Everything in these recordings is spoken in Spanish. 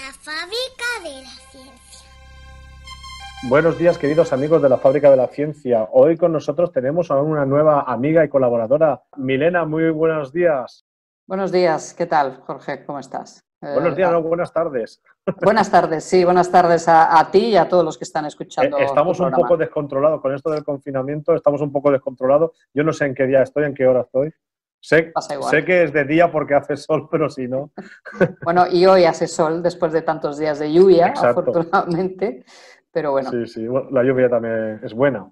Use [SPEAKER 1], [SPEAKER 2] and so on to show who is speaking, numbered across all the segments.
[SPEAKER 1] La fábrica de la ciencia.
[SPEAKER 2] Buenos días, queridos amigos de la Fábrica de la Ciencia. Hoy con nosotros tenemos a una nueva amiga y colaboradora. Milena, muy buenos días.
[SPEAKER 3] Buenos días, ¿qué tal, Jorge? ¿Cómo estás?
[SPEAKER 2] Buenos días, no, buenas tardes.
[SPEAKER 3] Buenas tardes, sí, buenas tardes a ti y a todos los que están escuchando
[SPEAKER 2] Estamos
[SPEAKER 3] tu
[SPEAKER 2] un
[SPEAKER 3] programa.
[SPEAKER 2] poco descontrolados con esto del confinamiento, estamos un poco descontrolados. Yo no sé en qué día estoy, en qué hora estoy. Sé que es de día porque hace sol, pero si no...
[SPEAKER 3] Bueno, y hoy hace sol después de tantos días de lluvia,
[SPEAKER 2] Exacto.
[SPEAKER 3] Afortunadamente, pero bueno.
[SPEAKER 2] Sí, bueno, la lluvia también es buena.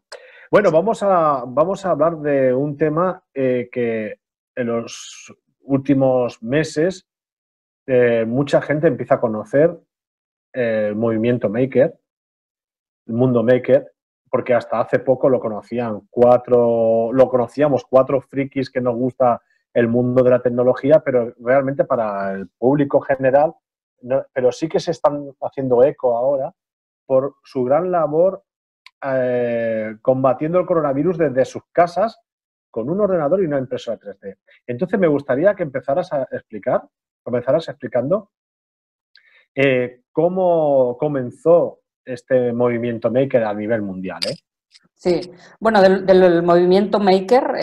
[SPEAKER 2] Bueno, vamos a hablar de un tema que en los últimos meses mucha gente empieza a conocer el movimiento maker, el mundo maker, porque hasta hace poco lo conocíamos cuatro frikis que nos gusta el mundo de la tecnología, pero realmente para el público general, no, pero sí que se están haciendo eco ahora por su gran labor combatiendo el coronavirus desde sus casas con un ordenador y una impresora 3D. Entonces me gustaría que comenzaras explicando cómo comenzó este movimiento maker a nivel mundial.
[SPEAKER 3] Sí, bueno, del movimiento maker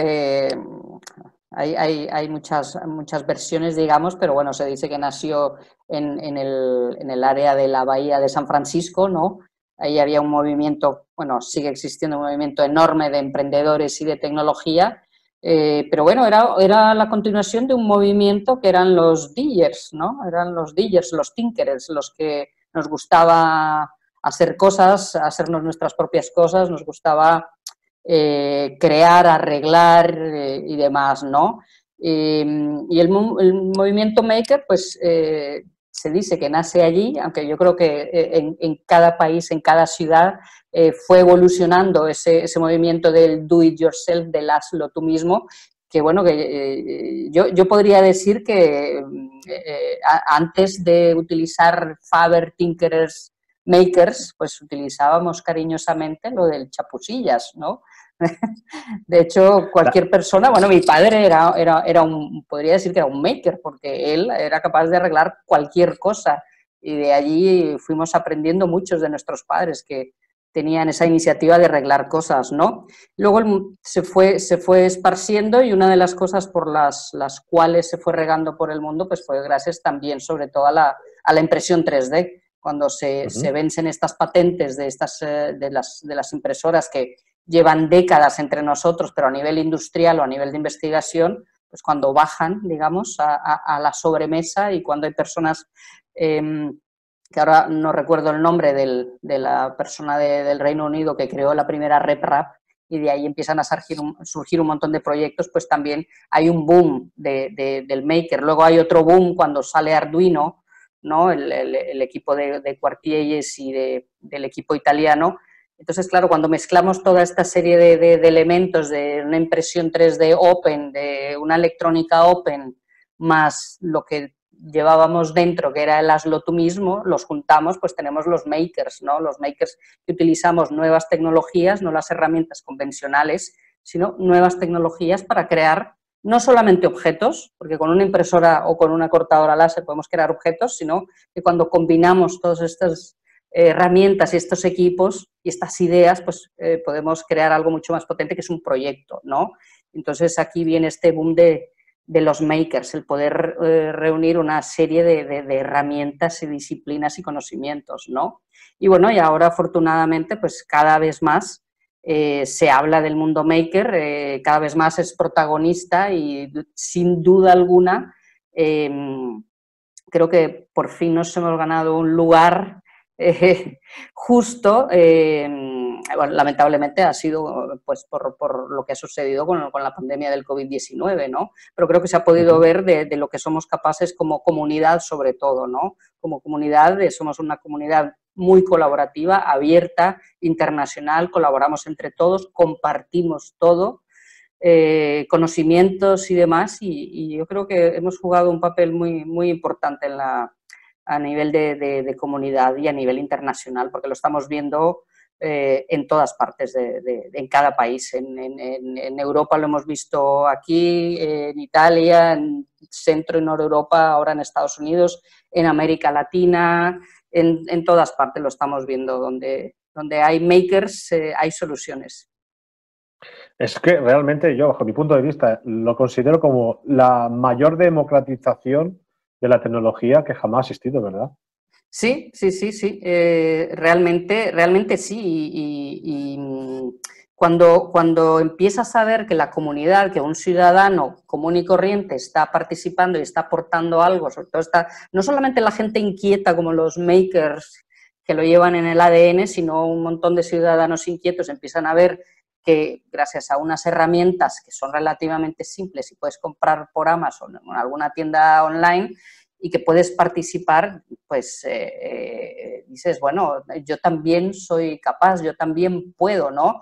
[SPEAKER 3] hay muchas versiones, digamos, pero bueno, se dice que nació en el área de la bahía de San Francisco, ¿no? Ahí había un movimiento, bueno, sigue existiendo un movimiento enorme de emprendedores y de tecnología, pero bueno, era la continuación de un movimiento que eran los diggers, ¿no? Eran los diggers, los tinkerers, los que nos gustaba hacer cosas, hacernos nuestras propias cosas, nos gustaba crear, arreglar y demás, ¿no? Y el movimiento maker, pues se dice que nace allí, aunque yo creo que en cada país, en cada ciudad, fue evolucionando ese movimiento del do it yourself, del hazlo tú mismo, que bueno, que yo podría decir que antes de utilizar Faber, Tinkerers, Makers, pues utilizábamos cariñosamente lo del chapucillas, ¿no? De hecho, cualquier persona, bueno, mi padre podría decir que era un maker, porque él era capaz de arreglar cualquier cosa, y de allí fuimos aprendiendo muchos de nuestros padres que tenían esa iniciativa de arreglar cosas, ¿no? Luego se fue esparciendo, y una de las cosas por las cuales se fue regando por el mundo, pues fue gracias también, sobre todo, a la impresión 3D. Cuando se vencen estas patentes de las impresoras que llevan décadas entre nosotros, pero a nivel industrial o a nivel de investigación, pues cuando bajan, digamos, a la sobremesa, y cuando hay personas, que ahora no recuerdo el nombre de la persona del Reino Unido que creó la primera RepRap, y de ahí empiezan a surgir un montón de proyectos, pues también hay un boom del maker. Luego hay otro boom cuando sale Arduino, ¿no? El equipo de Quartielles y del equipo italiano. Entonces, claro, cuando mezclamos toda esta serie de elementos de una impresión 3D open, de una electrónica open, más lo que llevábamos dentro, que era el hazlo tú mismo, los juntamos, pues tenemos los makers, ¿no? Los makers que utilizamos nuevas tecnologías, no las herramientas convencionales, sino nuevas tecnologías para crear no solamente objetos, porque con una impresora o con una cortadora láser podemos crear objetos, sino que cuando combinamos todas estas herramientas y estos equipos y estas ideas, pues podemos crear algo mucho más potente, que es un proyecto, ¿no? Entonces aquí viene este boom de los makers, el poder reunir una serie de herramientas y disciplinas y conocimientos, ¿no? Y bueno, y ahora afortunadamente pues cada vez más se habla del mundo maker, cada vez más es protagonista, y sin duda alguna creo que por fin nos hemos ganado un lugar justo. Bueno, lamentablemente ha sido pues por lo que ha sucedido con la pandemia del COVID-19, ¿no? Pero creo que se ha podido ver de lo que somos capaces como comunidad, sobre todo, ¿no? Como comunidad, somos una comunidad muy colaborativa, abierta, internacional, colaboramos entre todos, compartimos todo, conocimientos y demás, y yo creo que hemos jugado un papel muy, muy importante a nivel de comunidad y a nivel internacional, porque lo estamos viendo en todas partes, en cada país. En Europa lo hemos visto aquí, en Italia, en Centro y Noreuropa, ahora en Estados Unidos, en América Latina, en todas partes lo estamos viendo. Donde hay makers, hay soluciones.
[SPEAKER 2] Es que realmente yo, bajo mi punto de vista, lo considero como la mayor democratización de la tecnología que jamás ha existido, ¿verdad?
[SPEAKER 3] Sí. Realmente sí. Cuando empiezas a ver que la comunidad, que un ciudadano común y corriente está participando y está aportando algo, sobre todo no solamente la gente inquieta como los makers que lo llevan en el ADN, sino un montón de ciudadanos inquietos empiezan a ver que gracias a unas herramientas que son relativamente simples y puedes comprar por Amazon o en alguna tienda online, y que puedes participar, pues dices, bueno, yo también soy capaz, yo también puedo, ¿no?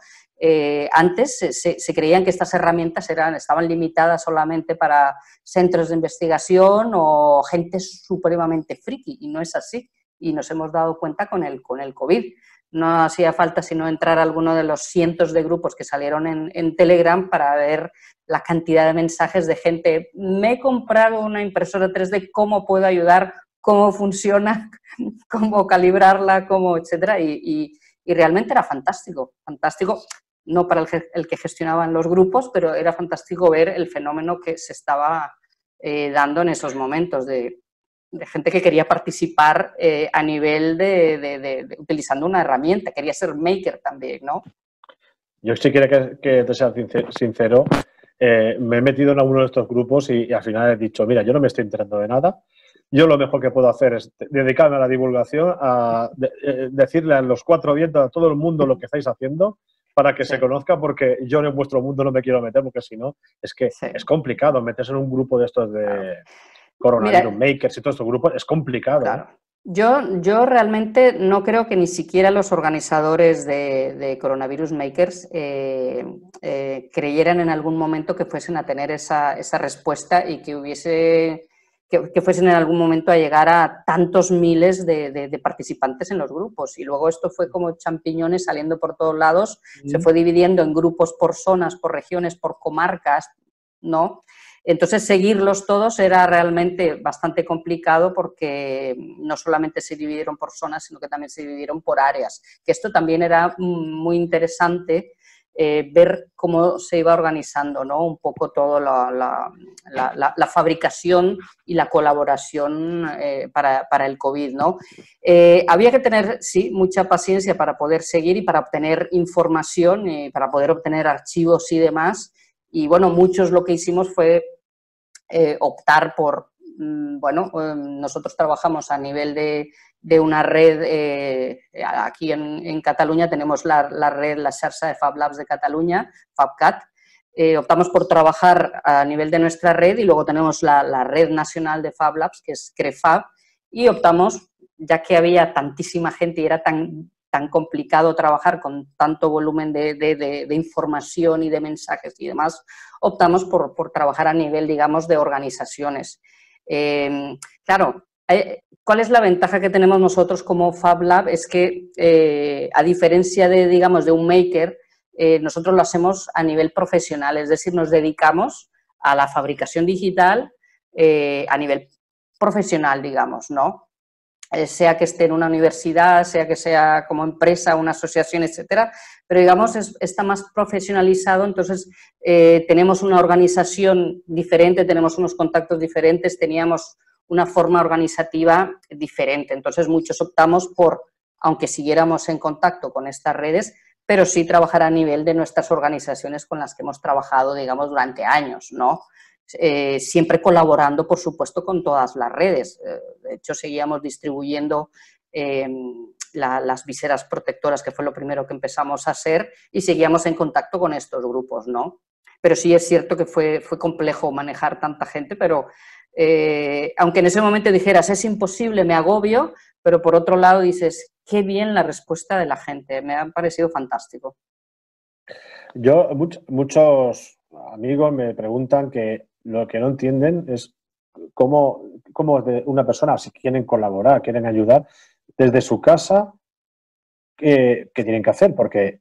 [SPEAKER 3] Antes se creían que estas herramientas estaban limitadas solamente para centros de investigación o gente supremamente friki, y no es así. Y nos hemos dado cuenta con el COVID. No hacía falta sino entrar a alguno de los cientos de grupos que salieron en Telegram para ver la cantidad de mensajes de gente: me he comprado una impresora 3D, ¿cómo puedo ayudar? ¿Cómo funciona? ¿Cómo calibrarla? ¿Cómo? Etcétera. Y realmente era fantástico, no para el que gestionaban los grupos, pero era fantástico ver el fenómeno que se estaba dando en esos momentos de gente que quería participar a nivel de utilizando una herramienta, quería ser maker también, ¿no?
[SPEAKER 2] Yo si quiero que te sea sincero, me he metido en alguno de estos grupos y al final he dicho, mira, yo no me estoy enterando de nada. Yo lo mejor que puedo hacer es dedicarme a la divulgación, a decirle a los cuatro vientos, a todo el mundo lo que estáis haciendo para que se conozca, porque yo en vuestro mundo no me quiero meter, porque si no, es que es complicado meterse en un grupo de estos de coronavirus makers y todos estos grupos, es complicado.
[SPEAKER 3] Claro. Yo realmente no creo que ni siquiera los organizadores de Coronavirus Makers creyeran en algún momento que fuesen a tener esa respuesta y que fuesen en algún momento a llegar a tantos miles de participantes en los grupos. Y luego esto fue como champiñones saliendo por todos lados, se fue dividiendo en grupos por zonas, por regiones, por comarcas, ¿no? Entonces, seguirlos todos era realmente bastante complicado porque no solamente se dividieron por zonas, sino que también se dividieron por áreas. Que esto también era muy interesante, ver cómo se iba organizando, ¿no? Un poco toda la fabricación y la colaboración para el COVID, ¿no? Había que tener, sí, mucha paciencia para poder seguir y para obtener información, para poder obtener archivos y demás. Y bueno, muchos lo que hicimos fue optar por, nosotros trabajamos a nivel de una red, aquí en Cataluña tenemos la red, la xarxa de Fab Labs de Cataluña, FabCat. Optamos por trabajar a nivel de nuestra red y luego tenemos la red nacional de Fab Labs, que es CREFAB, y optamos, ya que había tantísima gente y era tan complicado trabajar con tanto volumen de información y de mensajes y demás, optamos por trabajar a nivel, digamos, de organizaciones. Claro, ¿cuál es la ventaja que tenemos nosotros como Fab Lab? Es que, a diferencia digamos, de un maker, nosotros lo hacemos a nivel profesional, es decir, nos dedicamos a la fabricación digital a nivel profesional, digamos, ¿no? Sea que esté en una universidad, sea que sea como empresa, una asociación, etcétera, pero digamos está más profesionalizado, entonces tenemos una organización diferente, tenemos unos contactos diferentes, teníamos una forma organizativa diferente, entonces muchos optamos por, aunque siguiéramos en contacto con estas redes, pero sí trabajar a nivel de nuestras organizaciones con las que hemos trabajado, digamos, durante años, ¿no? Siempre colaborando, por supuesto, con todas las redes. De hecho, seguíamos distribuyendo las viseras protectoras, que fue lo primero que empezamos a hacer, y seguíamos en contacto con estos grupos, ¿no? Pero sí es cierto que fue complejo manejar tanta gente, pero aunque en ese momento dijeras, es imposible, me agobio, pero por otro lado dices, qué bien la respuesta de la gente, me ha parecido fantástico.
[SPEAKER 2] Muchos amigos me preguntan que lo que no entienden es cómo una persona, si quieren colaborar, quieren ayudar, desde su casa, que tienen que hacer, porque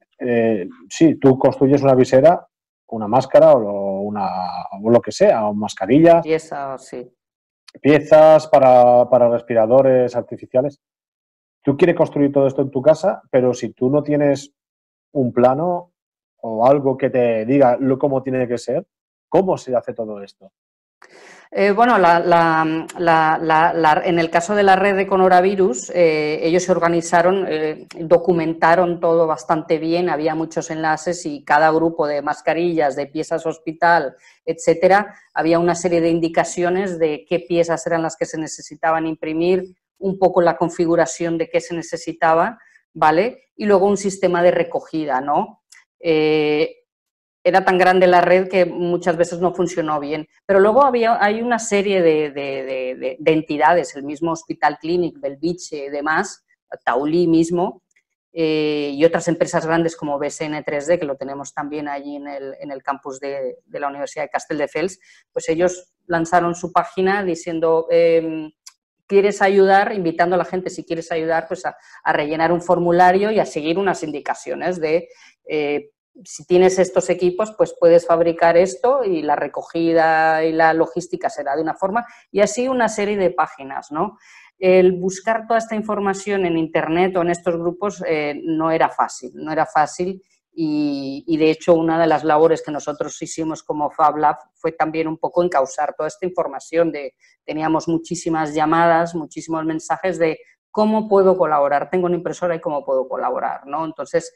[SPEAKER 2] sí, tú construyes una visera, una máscara o lo que sea, o mascarillas,
[SPEAKER 3] Pieza, sí.
[SPEAKER 2] piezas para respiradores artificiales. Tú quieres construir todo esto en tu casa, pero si tú no tienes un plano o algo que te diga cómo tiene que ser, ¿cómo se hace todo esto?
[SPEAKER 3] Bueno, en el caso de la red de coronavirus, ellos se organizaron, documentaron todo bastante bien, había muchos enlaces y cada grupo de mascarillas, de piezas hospital, etcétera, había una serie de indicaciones de qué piezas eran las que se necesitaban imprimir, un poco la configuración de qué se necesitaba, ¿vale? Y luego un sistema de recogida, ¿no? Era tan grande la red que muchas veces no funcionó bien. Pero luego hay una serie de entidades, el mismo Hospital Clínic, Belviche y demás, Taulí mismo, y otras empresas grandes como BSN 3D, que lo tenemos también allí en el campus de la Universidad de Castelldefels, pues ellos lanzaron su página diciendo, ¿quieres ayudar? Invitando a la gente, si quieres ayudar, pues a rellenar un formulario y a seguir unas indicaciones de si tienes estos equipos, pues puedes fabricar esto y la recogida y la logística será de una forma, y así una serie de páginas, ¿no? El buscar toda esta información en Internet o en estos grupos no era fácil y de hecho una de las labores que nosotros hicimos como Fab Lab fue también un poco encauzar toda esta información. Teníamos muchísimas llamadas, muchísimos mensajes de cómo puedo colaborar, tengo una impresora y cómo puedo colaborar, ¿no? Entonces,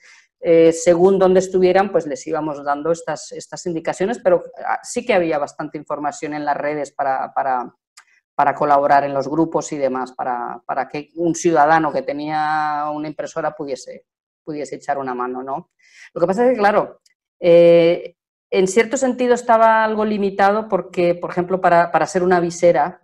[SPEAKER 3] según donde estuvieran, pues les íbamos dando estas indicaciones, pero sí que había bastante información en las redes para colaborar en los grupos y demás, para que un ciudadano que tenía una impresora pudiese echar una mano, ¿no? Lo que pasa es que, claro, en cierto sentido estaba algo limitado porque, por ejemplo, para hacer una visera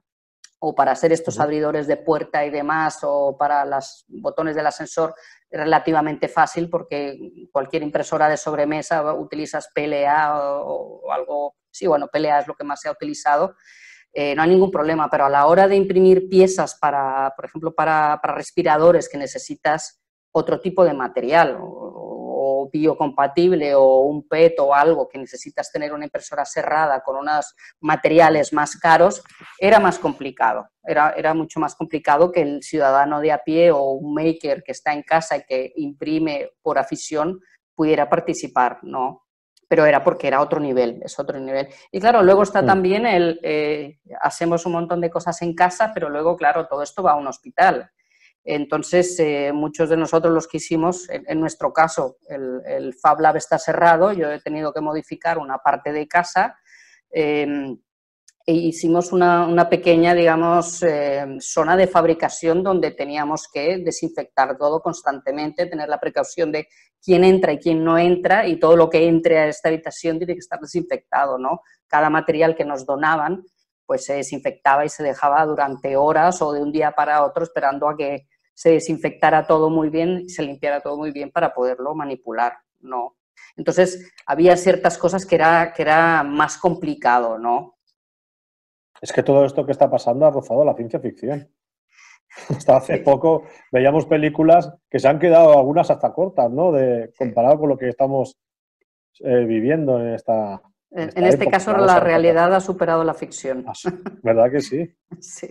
[SPEAKER 3] o para hacer estos abridores de puerta y demás, o para los botones del ascensor, relativamente fácil porque cualquier impresora de sobremesa utilizas PLA o algo, sí, bueno, PLA es lo que más se ha utilizado, no hay ningún problema, pero a la hora de imprimir piezas para, por ejemplo, para respiradores que necesitas otro tipo de material, o biocompatible, o un PET o algo que necesitas tener una impresora cerrada con unos materiales más caros, era más complicado, era mucho más complicado que el ciudadano de a pie o un maker que está en casa y que imprime por afición pudiera participar, ¿no? Pero era porque era otro nivel, es otro nivel. Y claro, luego está también hacemos un montón de cosas en casa, pero luego, claro, todo esto va a un hospital. Entonces, muchos de nosotros los que hicimos, en nuestro caso, el Fab Lab está cerrado, yo he tenido que modificar una parte de casa, e hicimos una pequeña, digamos, zona de fabricación donde teníamos que desinfectar todo constantemente, tener la precaución de quién entra y quién no entra, y todo lo que entre a esta habitación tiene que estar desinfectado, ¿no? Cada material que nos donaban, pues se desinfectaba y se dejaba durante horas o de un día para otro esperando a que se desinfectara todo muy bien, se limpiara todo muy bien para poderlo manipular, ¿no? Entonces, había ciertas cosas que era más complicado, ¿no?
[SPEAKER 2] Es que todo esto que está pasando ha rozado la ciencia ficción. Hasta hace poco veíamos películas que se han quedado algunas hasta cortas, ¿no? Comparado con lo que estamos viviendo en esta
[SPEAKER 3] En este
[SPEAKER 2] época.
[SPEAKER 3] caso, la realidad ha superado la ficción.
[SPEAKER 2] ¿Verdad que sí?
[SPEAKER 3] Sí.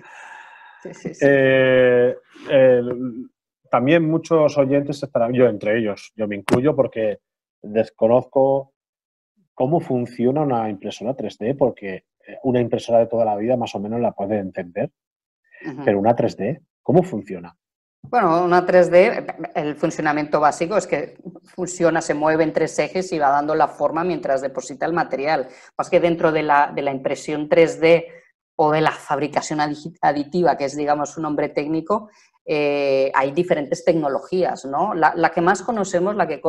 [SPEAKER 2] También muchos oyentes estarán, yo entre ellos, yo me incluyo porque desconozco cómo funciona una impresora 3D, porque una impresora de toda la vida más o menos la puede entender, pero una 3D, ¿cómo funciona?
[SPEAKER 3] Bueno, una 3D, el funcionamiento básico es que funciona, se mueve en tres ejes y va dando la forma mientras deposita el material. Más que dentro de la impresión 3D o de la fabricación aditiva, que es, digamos, un nombre técnico, hay diferentes tecnologías, ¿no? La que más conocemos, la que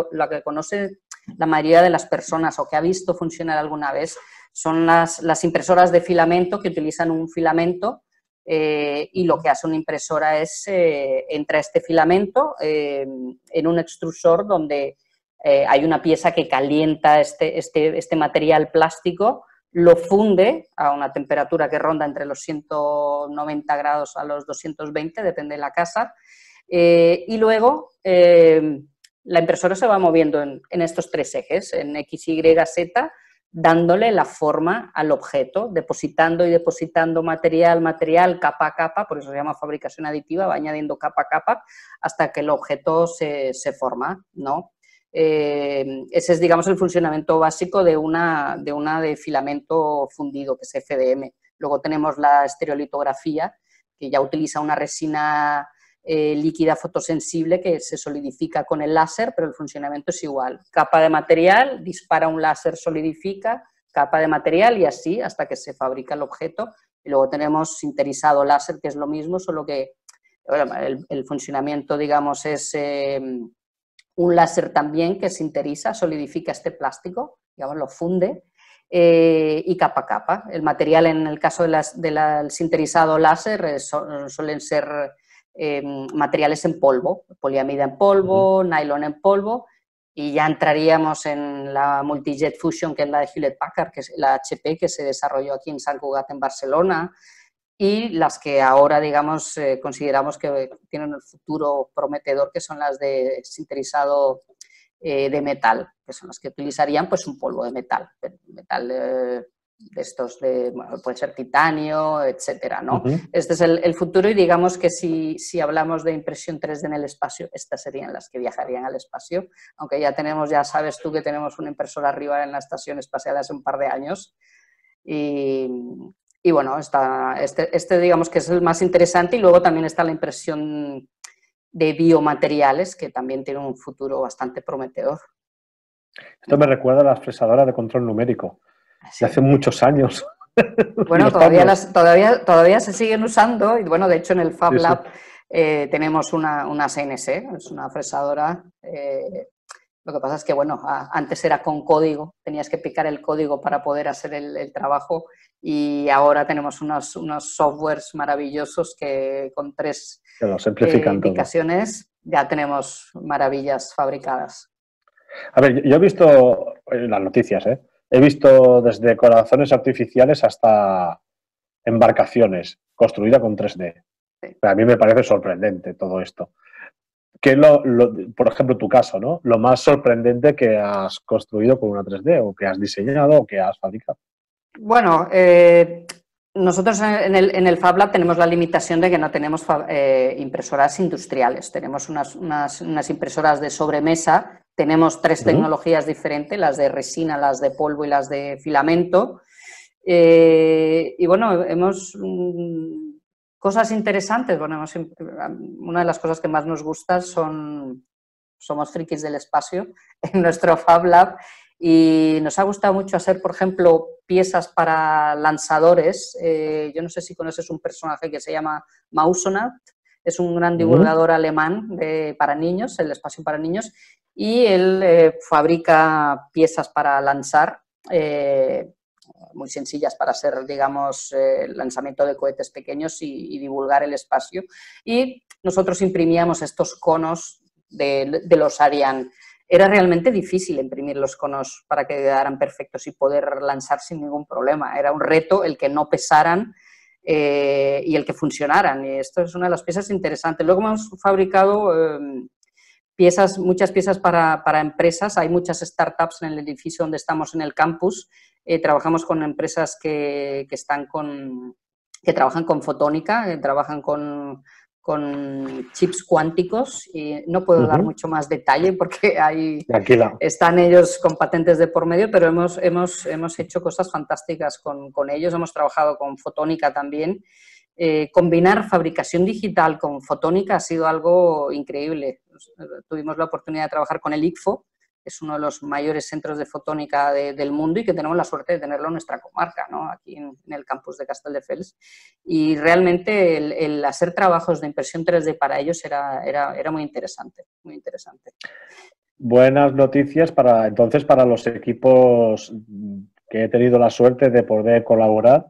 [SPEAKER 3] conoce la mayoría de las personas o que ha visto funcionar alguna vez, son las impresoras de filamento, que utilizan un filamento, y lo que hace una impresora es, entra este filamento en un extrusor donde hay una pieza que calienta este material plástico, lo funde a una temperatura que ronda entre los 190 grados a los 220, depende de la casa, Y luego la impresora se va moviendo en estos tres ejes, en X, Y, Z, dándole la forma al objeto, depositando y depositando material, capa a capa, por eso se llama fabricación aditiva, va añadiendo capa a capa hasta que el objeto se forma, ¿no? Ese es, digamos, el funcionamiento básico de una de filamento fundido, que es FDM. Luego tenemos la estereolitografía, que ya utiliza una resina líquida fotosensible que se solidifica con el láser, pero el funcionamiento es igual. Capa de material, dispara un láser, solidifica, capa de material y así hasta que se fabrica el objeto. Y luego tenemos sinterizado láser, que es lo mismo, solo que bueno, el funcionamiento, digamos, es un láser también que sinteriza, solidifica este plástico, digamos, lo funde, y capa a capa. El material, en el caso del sinterizado láser, suelen ser materiales en polvo, poliamida en polvo, nylon en polvo, y ya entraríamos en la Multijet Fusion, que es la de Hewlett Packard, que es la HP, que se desarrolló aquí en Sant Cugat, en Barcelona, y las que ahora, digamos, consideramos que tienen el futuro prometedor, que son las de sinterizado de metal, que son las que utilizarían pues un polvo de metal, de estos, bueno, puede ser titanio, etcétera, ¿no? Este es el futuro y digamos que si hablamos de impresión 3D en el espacio, estas serían las que viajarían al espacio, aunque ya tenemos, ya sabes tú que tenemos una impresora arriba en la estación espacial hace un par de años y bueno, este digamos que es el más interesante y luego también está la impresión de biomateriales, que también tiene un futuro bastante prometedor.
[SPEAKER 2] Esto me recuerda a las fresadoras de control numérico, de hace muchos años.
[SPEAKER 3] Bueno, todavía se siguen usando y bueno, de hecho en el Fab Lab tenemos una CNC, es una fresadora. Lo que pasa es que, bueno, antes era con código, tenías que picar el código para poder hacer el trabajo y ahora tenemos unos softwares maravillosos que con 3 indicaciones ya tenemos maravillas fabricadas.
[SPEAKER 2] A ver, yo he visto en las noticias, he visto desde corazones artificiales hasta embarcaciones construidas con 3D. Sí. A mí me parece sorprendente todo esto. ¿Qué es por ejemplo, tu caso, ¿no? Lo más sorprendente que has construido con una 3D o que has diseñado o que has fabricado?
[SPEAKER 3] Bueno, nosotros en el Fab Lab tenemos la limitación de que no tenemos impresoras industriales. Tenemos unas impresoras de sobremesa. Tenemos 3 tecnologías diferentes, las de resina, las de polvo y las de filamento. Y bueno, hemos... cosas interesantes. Bueno, una de las cosas que más nos gusta somos frikis del espacio en nuestro Fab Lab y nos ha gustado mucho hacer, por ejemplo, piezas para lanzadores. Yo no sé si conoces un personaje que se llama Mausonaut, es un gran divulgador alemán para niños, el espacio para niños, y él fabrica piezas para lanzar, muy sencillas para hacer, digamos, lanzamiento de cohetes pequeños y divulgar el espacio. Y nosotros imprimíamos estos conos de los Ariane. Era realmente difícil imprimir los conos para que quedaran perfectos y poder lanzar sin ningún problema. Era un reto el que no pesaran y el que funcionaran. Y esto es una de las piezas interesantes. Luego hemos fabricado muchas piezas para empresas. Hay muchas startups en el edificio donde estamos en el campus. Trabajamos con empresas que trabajan con fotónica, que trabajan con chips cuánticos y no puedo dar mucho más detalle porque están ellos con patentes de por medio, pero hemos hecho cosas fantásticas con ellos. Hemos trabajado con fotónica también. Combinar fabricación digital con fotónica ha sido algo increíble. Tuvimos la oportunidad de trabajar con el ICFO, que es uno de los mayores centros de fotónica del mundo y que tenemos la suerte de tenerlo en nuestra comarca, ¿no? Aquí en el campus de Castelldefels. Y realmente el hacer trabajos de impresión 3D para ellos era muy interesante, muy interesante.
[SPEAKER 2] Buenas noticias entonces para los equipos que he tenido la suerte de poder colaborar,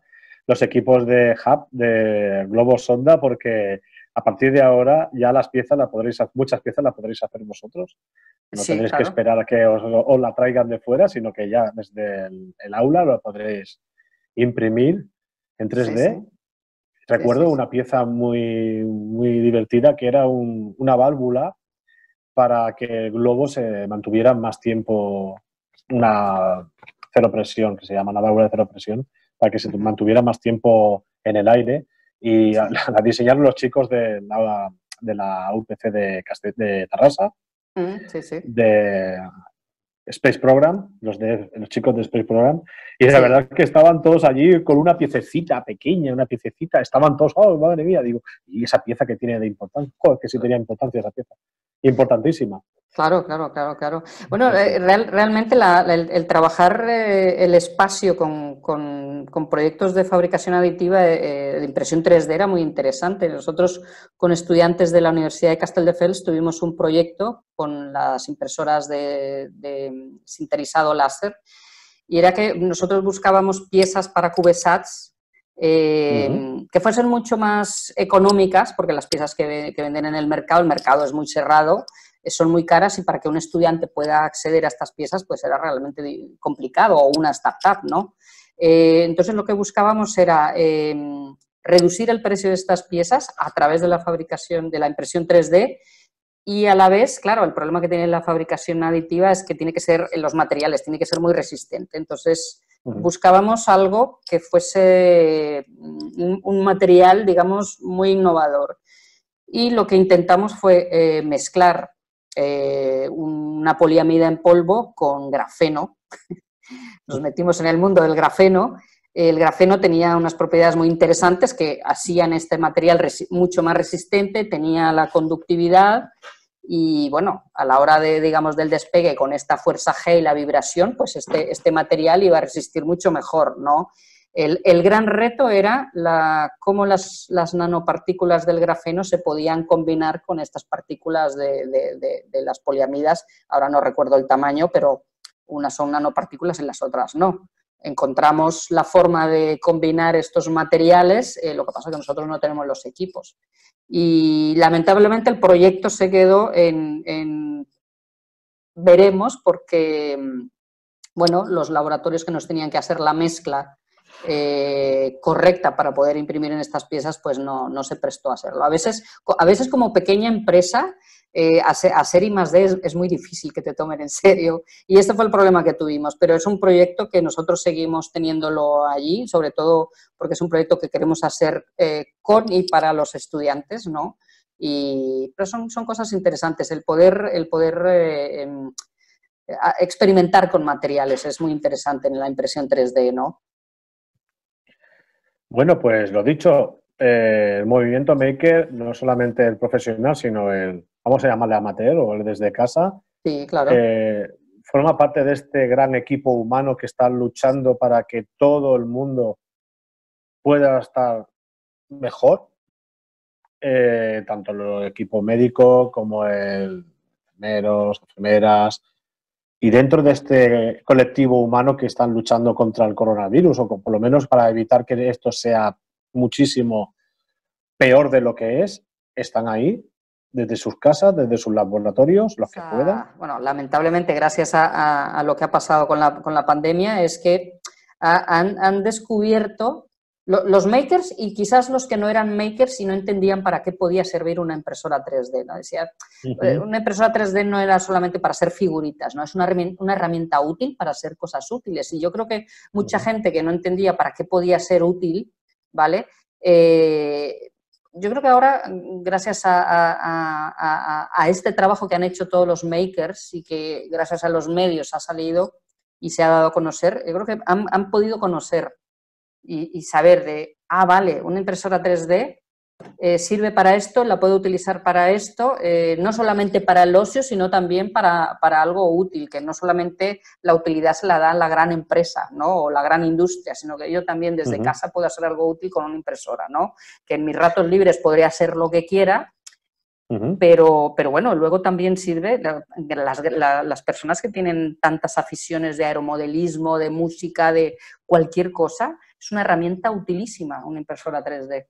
[SPEAKER 2] los equipos de Hub, de Globo Sonda, porque a partir de ahora ya muchas piezas las podréis hacer vosotros. No tendréis que esperar a que os la traigan de fuera, sino que ya desde el aula lo podréis imprimir en 3D. Recuerdo una pieza muy, muy divertida que era una válvula para que el globo se mantuviera más tiempo, una cero presión, que se llama la válvula de cero presión, para que se mantuviera más tiempo en el aire. Y la diseñaron los chicos de la UPC de Tarrasa, de Space Program, los chicos de Space Program, y la verdad es que estaban todos allí con una piececita pequeña, estaban todos, oh, madre mía, digo, y esa pieza que tiene de importancia, joder, que sí tenía importancia esa pieza, importantísima.
[SPEAKER 3] Claro. Bueno, realmente el trabajar el espacio con proyectos de fabricación aditiva de impresión 3D era muy interesante. Nosotros, con estudiantes de la Universidad de Castelldefels, tuvimos un proyecto con las impresoras de sinterizado láser, y era que nosotros buscábamos piezas para CubeSats que fuesen mucho más económicas, porque las piezas que venden en el mercado es muy cerrado, son muy caras, y para que un estudiante pueda acceder a estas piezas pues era realmente complicado, o una startup, ¿no? Entonces lo que buscábamos era reducir el precio de estas piezas a través de la fabricación, de la impresión 3D, y a la vez, claro, el problema que tiene la fabricación aditiva es que tiene que ser, en los materiales, tiene que ser muy resistente. Entonces buscábamos algo que fuese un material, digamos, muy innovador. Y lo que intentamos fue mezclar una poliamida en polvo con grafeno. Nos metimos en el mundo del grafeno. El grafeno tenía unas propiedades muy interesantes que hacían este material mucho más resistente, tenía la conductividad, y bueno, a la hora de, digamos, del despegue con esta fuerza G y la vibración, pues este material iba a resistir mucho mejor, ¿no? El gran reto era cómo las nanopartículas del grafeno se podían combinar con estas partículas de las poliamidas. Ahora no recuerdo el tamaño, pero unas son nanopartículas y las otras no. Encontramos la forma de combinar estos materiales, lo que pasa es que nosotros no tenemos los equipos. Y lamentablemente el proyecto se quedó en veremos, porque bueno, los laboratorios que nos tenían que hacer la mezcla correcta para poder imprimir en estas piezas, pues no se prestó a hacerlo. A veces como pequeña empresa, hacer I+D es muy difícil que te tomen en serio, y este fue el problema que tuvimos, pero es un proyecto que nosotros seguimos teniéndolo allí, sobre todo porque es un proyecto que queremos hacer con y para los estudiantes, ¿no? Pero son cosas interesantes, el poder experimentar con materiales es muy interesante en la impresión 3D, ¿no?
[SPEAKER 2] Bueno, pues lo dicho, el movimiento maker, no solamente el profesional, sino el, vamos a llamarle amateur o el desde casa,
[SPEAKER 3] sí, claro.
[SPEAKER 2] Forma parte de este gran equipo humano que está luchando para que todo el mundo pueda estar mejor, tanto el equipo médico como el enfermeros, enfermeras, y dentro de este colectivo humano que están luchando contra el coronavirus, o por lo menos para evitar que esto sea muchísimo peor de lo que es, están ahí desde sus casas, desde sus laboratorios, los que puedan.
[SPEAKER 3] Bueno, lamentablemente, gracias a lo que ha pasado con la pandemia, es que han descubierto los makers, y quizás los que no eran makers y no entendían para qué podía servir una impresora 3D, ¿no? Decía, una impresora 3D no era solamente para hacer figuritas, ¿no? Es una herramienta útil para hacer cosas útiles, y yo creo que mucha gente que no entendía para qué podía ser útil, ¿vale? Yo creo que ahora, gracias a este trabajo que han hecho todos los makers, y que gracias a los medios ha salido y se ha dado a conocer, yo creo que han podido conocer y saber de, vale, una impresora 3D sirve para esto, la puedo utilizar para esto, no solamente para el ocio, sino también para algo útil, que no solamente la utilidad se la da la gran empresa, ¿no? O la gran industria, sino que yo también desde casa puedo hacer algo útil con una impresora, ¿no? Que en mis ratos libres podría hacer lo que quiera, pero bueno, luego también sirve, las personas que tienen tantas aficiones de aeromodelismo, de música, de cualquier cosa, es una herramienta utilísima una impresora 3D.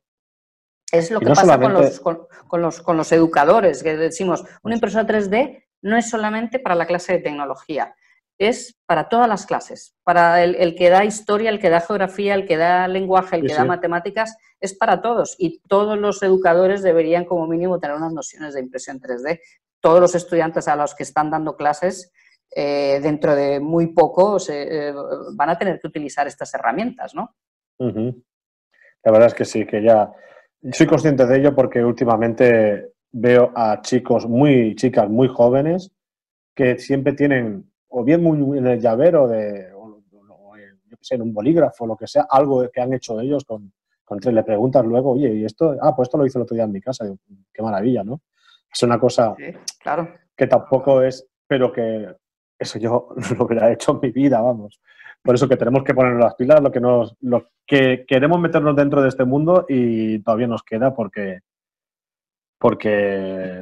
[SPEAKER 3] Es lo que pasa solamente con los educadores, que decimos, una impresora 3D no es solamente para la clase de tecnología. es para todas las clases, para el que da historia, el que da geografía, el que da lenguaje, el que da matemáticas, es para todos y todos los educadores deberían como mínimo tener unas nociones de impresión 3D. Todos los estudiantes a los que están dando clases dentro de muy poco van a tener que utilizar estas herramientas, ¿no?
[SPEAKER 2] La verdad es que sí, que ya soy consciente de ello porque últimamente veo a chicas muy jóvenes que siempre tienen, o bien en el llavero, o yo qué sé, en un bolígrafo, lo que sea, algo que han hecho ellos le preguntas luego, oye, ¿y esto? Ah, pues esto lo hice el otro día en mi casa. Digo, qué maravilla, ¿no? Es una cosa
[SPEAKER 3] claro,
[SPEAKER 2] que tampoco es, pero que eso yo no lo hubiera hecho en mi vida, vamos. Por eso que tenemos que ponernos las pilas, lo que queremos meternos dentro de este mundo y todavía nos queda porque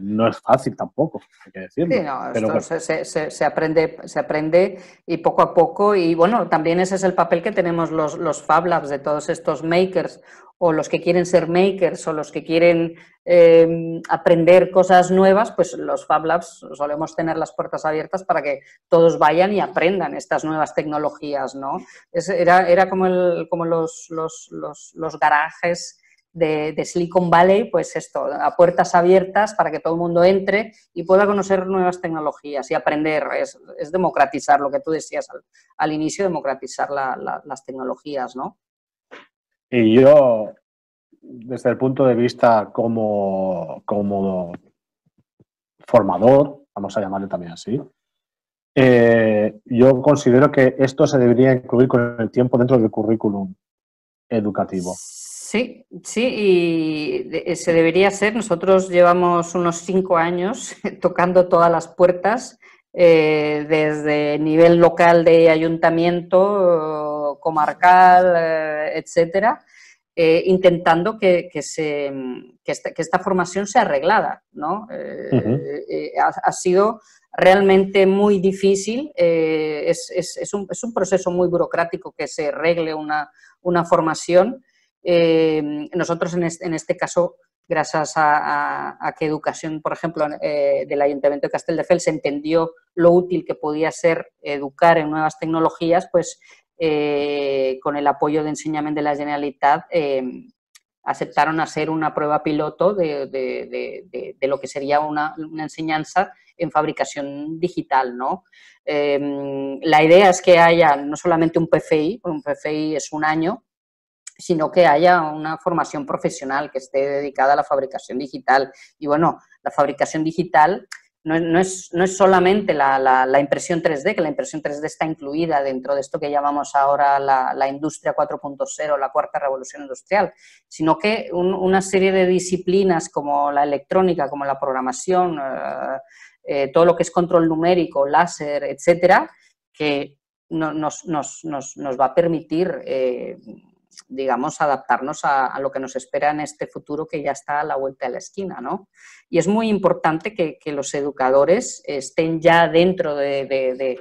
[SPEAKER 2] no es fácil tampoco, hay que decirlo.
[SPEAKER 3] Sí, no,
[SPEAKER 2] pero
[SPEAKER 3] esto
[SPEAKER 2] bueno.
[SPEAKER 3] se aprende y poco a poco, y bueno, también ese es el papel que tenemos los Fab Labs de todos estos makers, o los que quieren ser makers, o los que quieren aprender cosas nuevas, pues los Fab Labs solemos tener las puertas abiertas para que todos vayan y aprendan estas nuevas tecnologías, ¿no? Era como los garajes de Silicon Valley, pues esto, a puertas abiertas para que todo el mundo entre y pueda conocer nuevas tecnologías y aprender, es democratizar lo que tú decías al inicio, democratizar las tecnologías, ¿no?
[SPEAKER 2] Y yo, desde el punto de vista como formador, vamos a llamarle también así, yo considero que esto se debería incluir con el tiempo dentro del currículum educativo.
[SPEAKER 3] Sí, y se debería hacer. Nosotros llevamos unos 5 años tocando todas las puertas, desde nivel local de ayuntamiento, comarcal, etcétera, intentando que esta formación sea arreglada, ¿no? Ha sido realmente muy difícil, es un proceso muy burocrático que se arregle una formación. Nosotros en este caso, gracias a que Educación, por ejemplo, del Ayuntamiento de Castelldefels entendió lo útil que podía ser educar en nuevas tecnologías, pues con el apoyo de Ensenyament de la Generalitat aceptaron hacer una prueba piloto de lo que sería una enseñanza en fabricación digital, ¿no? La idea es que haya no solamente un PFI es un año, sino que haya una formación profesional que esté dedicada a la fabricación digital. Y bueno, la fabricación digital no es solamente la impresión 3D, que la impresión 3D está incluida dentro de esto que llamamos ahora la industria 4.0, la cuarta revolución industrial, sino que una serie de disciplinas como la electrónica, como la programación, todo lo que es control numérico, láser, etcétera, que nos va a permitir digamos, adaptarnos a lo que nos espera en este futuro que ya está a la vuelta de la esquina, ¿no? Y es muy importante que los educadores estén ya dentro de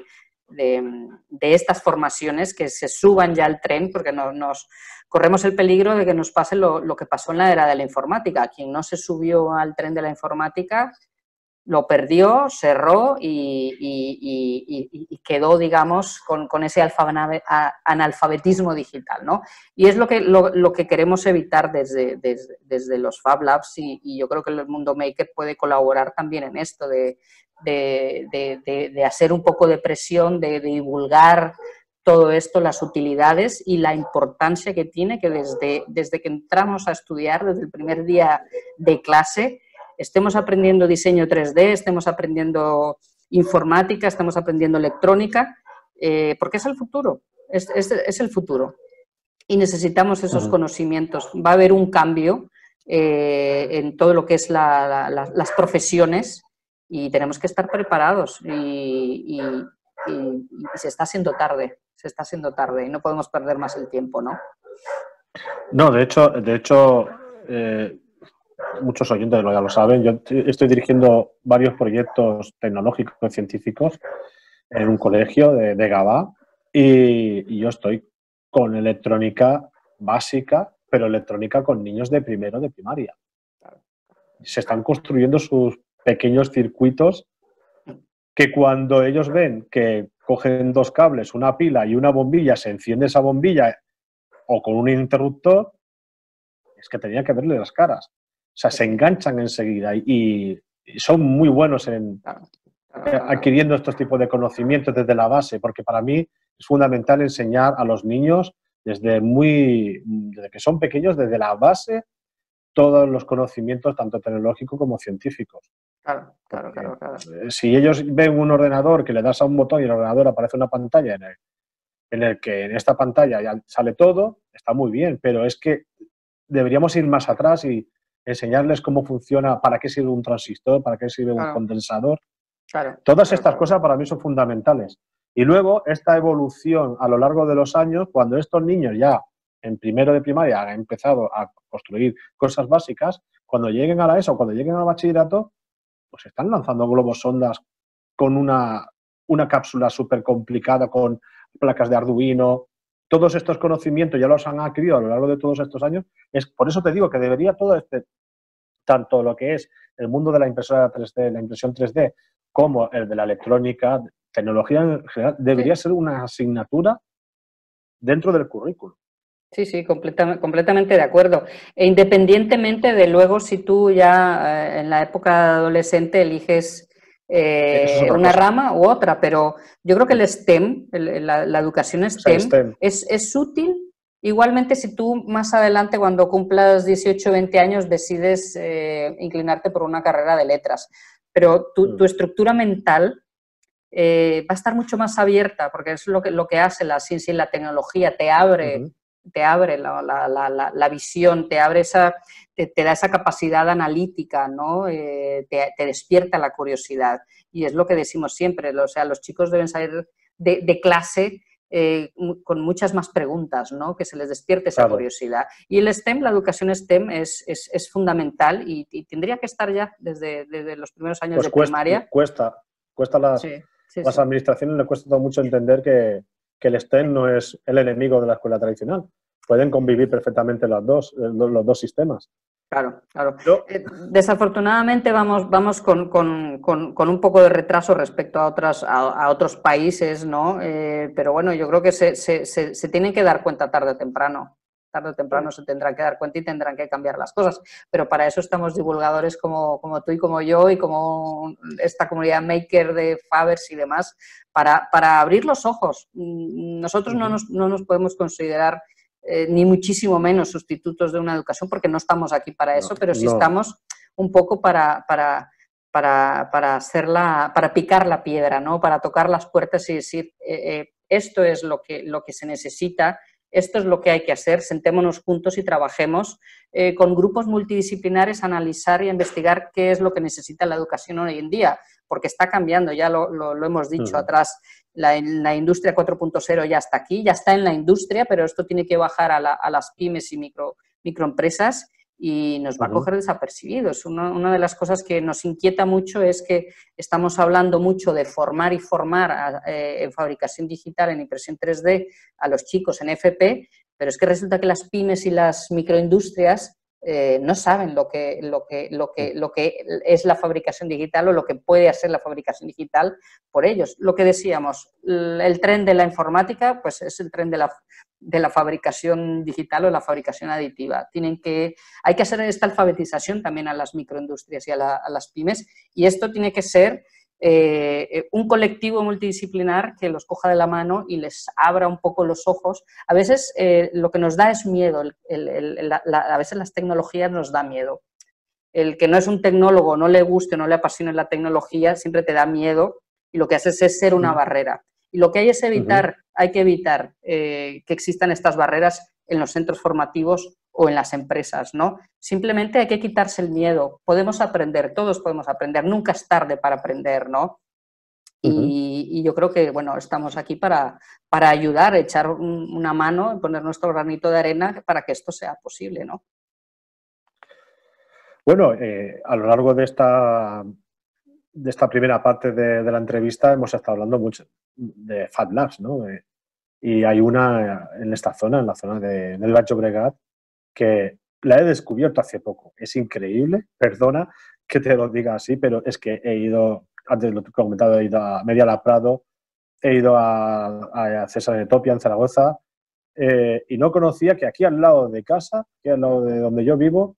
[SPEAKER 3] estas formaciones, que se suban ya al tren, porque nos corremos el peligro de que nos pase lo que pasó en la era de la informática. Quien no se subió al tren de la informática lo perdió, cerró y quedó, digamos, con ese analfabetismo digital, ¿no? Y es lo que queremos evitar desde los Fab Labs, y yo creo que el mundo maker puede colaborar también en esto, de hacer un poco de presión, de divulgar todo esto, las utilidades y la importancia que tiene que desde que entramos a estudiar, desde el primer día de clase, estemos aprendiendo diseño 3D, estemos aprendiendo informática, estemos aprendiendo electrónica, porque es el futuro, es el futuro. Y necesitamos esos conocimientos. Va a haber un cambio en todo lo que es las profesiones y tenemos que estar preparados y se está haciendo tarde y no podemos perder más el tiempo, ¿no?
[SPEAKER 2] No, de hecho muchos oyentes ya lo saben, yo estoy dirigiendo varios proyectos tecnológicos y científicos en un colegio de Gavà y yo estoy con electrónica básica, pero electrónica con niños de primero de primaria. Se están construyendo sus pequeños circuitos que cuando ellos ven que cogen dos cables, una pila y una bombilla, se enciende esa bombilla o con un interruptor, es que tenía que verle las caras. O sea, se enganchan enseguida y son muy buenos en adquiriendo estos tipos de conocimientos desde la base, porque para mí es fundamental enseñar a los niños desde que son pequeños, desde la base, todos los conocimientos, tanto tecnológicos como científicos.
[SPEAKER 3] Claro.
[SPEAKER 2] Si ellos ven un ordenador que le das a un botón y el ordenador aparece una pantalla en el que en esta pantalla ya sale todo, está muy bien, pero es que deberíamos ir más atrás y enseñarles cómo funciona, para qué sirve un transistor, para qué sirve un condensador. Todas estas cosas para mí son fundamentales. Y luego, esta evolución a lo largo de los años, cuando estos niños ya en primero de primaria han empezado a construir cosas básicas, cuando lleguen a la ESO o cuando lleguen al bachillerato, pues están lanzando globos sondas con una cápsula súper complicada, con placas de Arduino. Todos estos conocimientos ya los han adquirido a lo largo de todos estos años. Por eso te digo que debería todo tanto lo que es el mundo de la impresora 3D, la impresión 3D, como el de la electrónica, tecnología en general, debería ser una asignatura dentro del currículum.
[SPEAKER 3] Sí, completamente de acuerdo. E independientemente de luego si tú ya en la época adolescente eliges una rama u otra, pero yo creo que el STEM, la educación STEM, es útil. Igualmente, si tú más adelante, cuando cumplas 18 o 20 años, decides inclinarte por una carrera de letras, pero tu estructura mental va a estar mucho más abierta, porque es lo que hace la ciencia y la tecnología, te abre la visión, te da esa capacidad analítica, ¿no? Te despierta la curiosidad. Y es lo que decimos siempre, o sea, los chicos deben salir de clase con muchas más preguntas, ¿no? Que se les despierte esa curiosidad. Y el STEM, la educación STEM es fundamental y tendría que estar ya desde los primeros años de primaria.
[SPEAKER 2] Cuesta las administraciones, les cuesta mucho entender que el STEM no es el enemigo de la escuela tradicional. Pueden convivir perfectamente los dos sistemas.
[SPEAKER 3] Claro. Desafortunadamente vamos con un poco de retraso respecto a otros países, ¿no? Pero bueno, yo creo que se tienen que dar cuenta tarde o temprano. Tarde o temprano se tendrán que dar cuenta y tendrán que cambiar las cosas. Pero para eso estamos divulgadores como tú y como yo y como esta comunidad maker de Fabers y demás, para abrir los ojos. Nosotros no nos podemos considerar ni muchísimo menos sustitutos de una educación, porque no estamos aquí para eso, pero sí estamos un poco para picar la piedra, ¿no? Para tocar las puertas y decir, esto es lo que se necesita, esto es lo que hay que hacer, sentémonos juntos y trabajemos con grupos multidisciplinares a analizar y a investigar qué es lo que necesita la educación hoy en día, porque está cambiando, ya lo hemos dicho atrás. La industria 4.0 ya está aquí, ya está en la industria, pero esto tiene que bajar a las pymes y microempresas y nos va a coger desapercibidos. Una de las cosas que nos inquieta mucho es que estamos hablando mucho de formar en fabricación digital, en impresión 3D, a los chicos en FP, pero es que resulta que las pymes y las microindustrias no saben lo que es la fabricación digital o lo que puede hacer la fabricación digital por ellos. Lo que decíamos, el tren de la informática, pues es el tren de la fabricación digital o la fabricación aditiva. Hay que hacer esta alfabetización también a las microindustrias y a las pymes, y esto tiene que ser un colectivo multidisciplinar que los coja de la mano y les abra un poco los ojos. A veces lo que nos da es miedo, a veces las tecnologías nos da miedo. El que no es un tecnólogo, no le guste, no le apasione la tecnología, siempre te da miedo y lo que haces es ser una barrera. Y lo que hay que evitar que existan estas barreras en los centros formativos o en las empresas, ¿no? Simplemente hay que quitarse el miedo. Podemos aprender, todos podemos aprender, nunca es tarde para aprender, ¿no? Y yo creo que, bueno, estamos aquí para ayudar, echar una mano, poner nuestro granito de arena para que esto sea posible, ¿no?
[SPEAKER 2] Bueno, a lo largo de esta primera parte de la entrevista hemos estado hablando mucho de Fab Labs, ¿no? Y hay una en esta zona, en la zona del Baix Llobregat, que la he descubierto hace poco. Es increíble, perdona que te lo diga así, pero es que he ido, antes lo he comentado, he ido a Media Lab Prado, he ido a César de Topia, en Zaragoza, y no conocía que aquí al lado de casa, aquí al lado de donde yo vivo,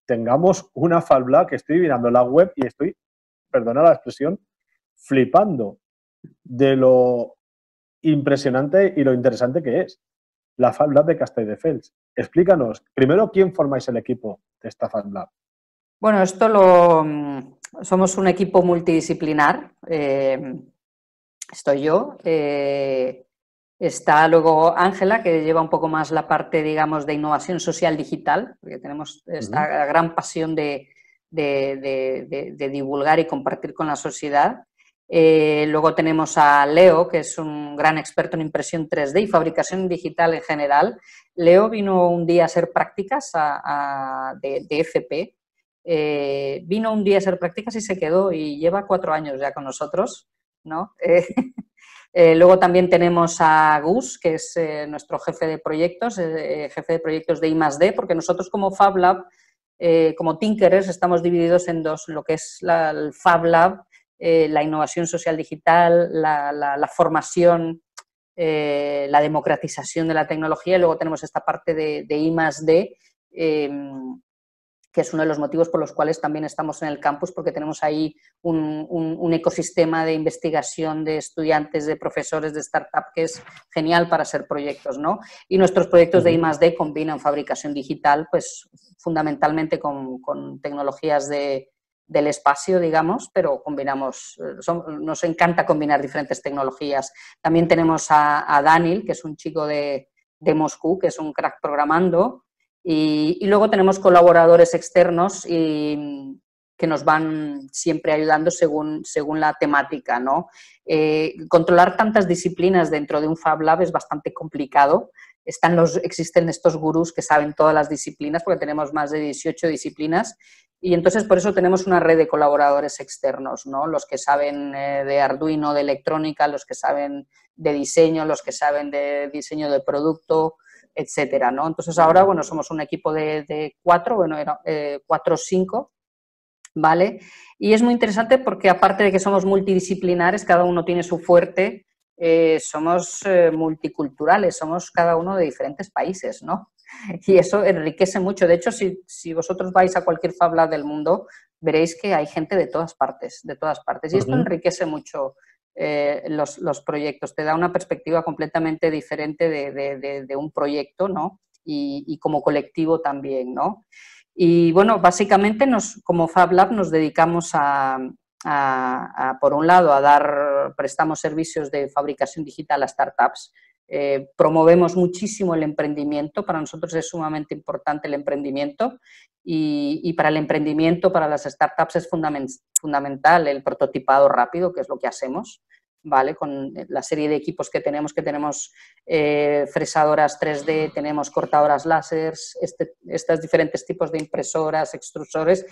[SPEAKER 2] tengamos una Fab Lab, que estoy mirando la web y estoy, perdona la expresión, flipando de lo impresionante y lo interesante que es la Fab Lab de Castelldefels. Explícanos, primero, ¿quién formáis el equipo de esta Fab Lab?
[SPEAKER 3] Bueno, somos un equipo multidisciplinar. Estoy yo. Está luego Ángela, que lleva un poco más la parte, digamos, de innovación social digital, porque tenemos esta gran pasión de divulgar y compartir con la sociedad. Luego tenemos a Leo, que es un gran experto en impresión 3D y fabricación digital en general. Leo vino un día a hacer prácticas de FP. Vino un día a hacer prácticas y se quedó, y lleva 4 años ya con nosotros, ¿no? Luego también tenemos a Gus, que es nuestro jefe de proyectos de I+D, porque nosotros como Fab Lab, como Tinkerers, estamos divididos en dos, lo que es el Fab Lab, la innovación social digital, la formación, la democratización de la tecnología, y luego tenemos esta parte de I+D, que es uno de los motivos por los cuales también estamos en el campus, porque tenemos ahí un ecosistema de investigación de estudiantes, de profesores, de startup, que es genial para hacer proyectos, ¿no? Y nuestros proyectos de I+D combinan fabricación digital, pues fundamentalmente con tecnologías del espacio, digamos, pero combinamos, nos encanta combinar diferentes tecnologías. También tenemos a Daniel, que es un chico de Moscú, que es un crack programando. Y luego tenemos colaboradores externos que nos van siempre ayudando según la temática, ¿no? Controlar tantas disciplinas dentro de un Fab Lab es bastante complicado. Existen estos gurús que saben todas las disciplinas, porque tenemos más de 18 disciplinas, y entonces por eso tenemos una red de colaboradores externos, ¿no? Los que saben de Arduino, de electrónica, los que saben de diseño, los que saben de diseño de producto, etcétera, ¿no? Entonces ahora, bueno, somos un equipo de 4, bueno, 4 o 5, ¿vale? Y es muy interesante porque aparte de que somos multidisciplinares, cada uno tiene su fuerte, somos multiculturales, somos cada uno de diferentes países, ¿no? Y eso enriquece mucho. De hecho, si vosotros vais a cualquier Fab Lab del mundo, veréis que hay gente de todas partes, de todas partes. Y esto enriquece mucho los proyectos, te da una perspectiva completamente diferente de un proyecto, ¿no? Y como colectivo también, ¿no? Y bueno, básicamente como Fab Lab nos dedicamos por un lado, prestamos servicios de fabricación digital a startups. Promovemos muchísimo el emprendimiento, para nosotros es sumamente importante el emprendimiento, y para el emprendimiento, para las startups es fundamental el prototipado rápido, que es lo que hacemos, ¿vale? Con la serie de equipos que tenemos fresadoras 3D, tenemos cortadoras láseres, estos diferentes tipos de impresoras, extrusores,